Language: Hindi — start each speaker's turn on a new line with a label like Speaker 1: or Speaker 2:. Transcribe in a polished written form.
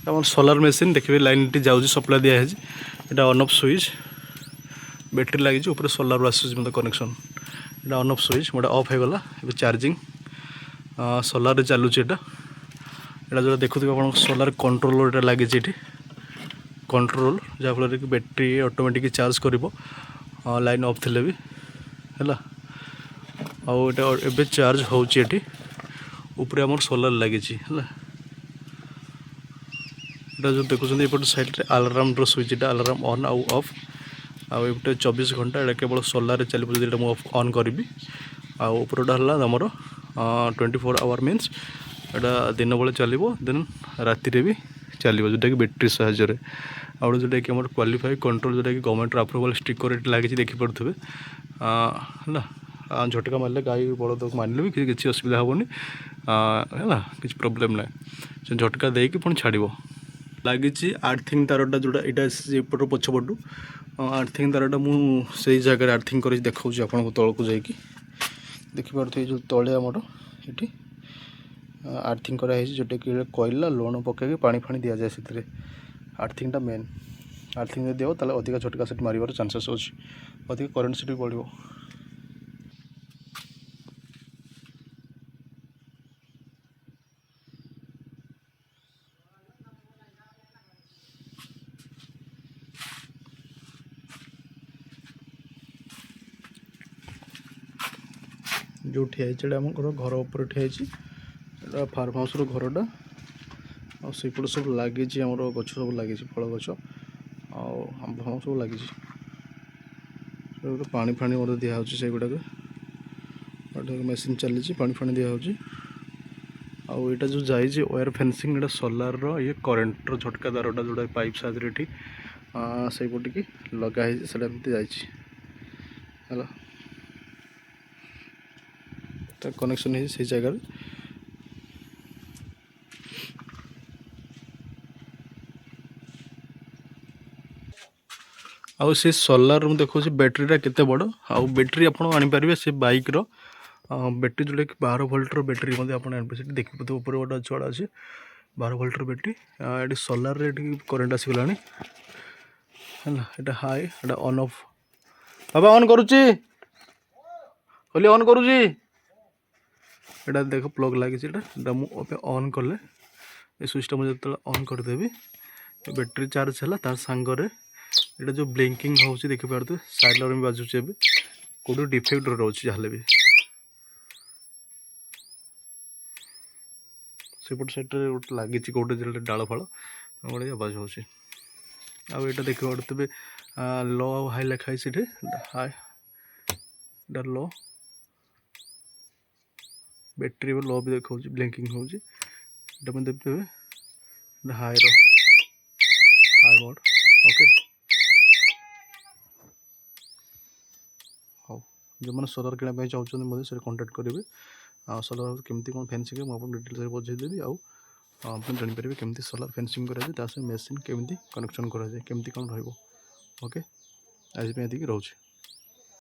Speaker 1: आम सोलार मेसीन देखिए लाइन टी जाऊँगी सप्लाई दिखाई यहाँ ऑन ऑफ स्विच बैटेरी लगी ऊपर सोलार आसूँ मतलब कनेक्शन यहाँ ऑन ऑफ स्विच मोटा ऑफ हो गला चार्जिंग सोलार चलुची यहाँ जो देखुए आप सोलार कंट्रोलर लगी कंट्रोल जहाँफल कि बैटेरी ऑटोमेटिक चार्ज कर लाइन ऑफ थे भी है आउ चार्ज होची ऊपर आम सोलार लगी जो देखुं ये side alarm switch alarm on आउ ऑफ आउ ये 24 घंटा यहाँ केवल सोलार चलो मुझे ऑन करी आउपरटा है आमर 24 आवर मीन्स यहाँ दिन बेले चलो देन राति भी चलो जोटा कि बैटेरी साहाय्य आउ जोटा कि क्वालिफाई कंट्रोल जोटा कि गवर्नमेंट अप्रूवाल स्टिकर लगी देखिपे है झटका मारे गाई बलद मारे भी किसी असुविधा हेनी है कि प्रोब्लेम ना से झटका देकी पुणी छाड़ लगी आर्थिंग तारटा जोटा यहाँ पछपटू आर्थिंग तारटा मुझे जगह आर्थिंग कर देखा आपको तौक जाकि देखिपे जो तले आमर ये आर्थिंग कराई जोटा कि कोयला लुण पकई पानी फाणी दि जाए से आर्थिंगटा मेन आर्थिंग दिव ताले अधिक झटका से मार चांसेस अच्छी अधिक करेन्ट से बढ़ जो ठिया आम घर उपर ठिया फार्म हाउस घरटा आईपट सब लगी गच सब लगी फल गच आंब फाम सब लगी पानी फाणी मतलब दिखाँ से गुड़ाक मेसीन चली पानी फाणी दिखाँ आउ यहाँ जो जाइए वायर फेंसिंग यहाँ सोलार ये करेन्ट झटका तारटा जोड़ा पाइप साहाय्य से पटिकी लगाई है कनेक्शन है से जगह आउ से सोलार में देखो बैटेरीटा केते बड़ आउ बैटेरी आप आनीपारे से बाइक रो बैटेरी जोटा कि 12 वोल्टर बैटेरी आप देखिए ऊपर गोटे छड़ा अच्छे 12 वोल्टर बैटेरी ये सोलार करेन्ट आसीगला है हाई यहाँ ऑन ऑफ बाबा ऑन करुच्ची होली ऑन करुच्ची यहाँ देख प्लग लगी मुझे ऑन कले ये स्विचटा मुझे जो ऑन करदेवी बैटेरी चार्ज है तार सांगरे ये जो ब्लिंकिंग होची देखिपे साइड में बाजुचे कौट डिफेक्ट रोचे जहाँ भी सेपट साइड गोटे लगी कौटे डाल फाल गोटे आवाज हो यहाँ देख पारे लो हाई लिखाई से हाई लो बैटेरी लो भी देखा ब्लिंकिंग हो देखते हाई हाई मोड ओके हाँ जो मैंने सोलार किनाई चाहते हैं से कंटाक्ट करेंगे सोलार केमती कौन फेंसिंग मुझे डिटेल्स बुझेदेवी आप जानीपर केमती सोलार फेंसिंग कराए मेसीन केमती कनेक्शन कराए केमती कौन रोके आज ये रोचे।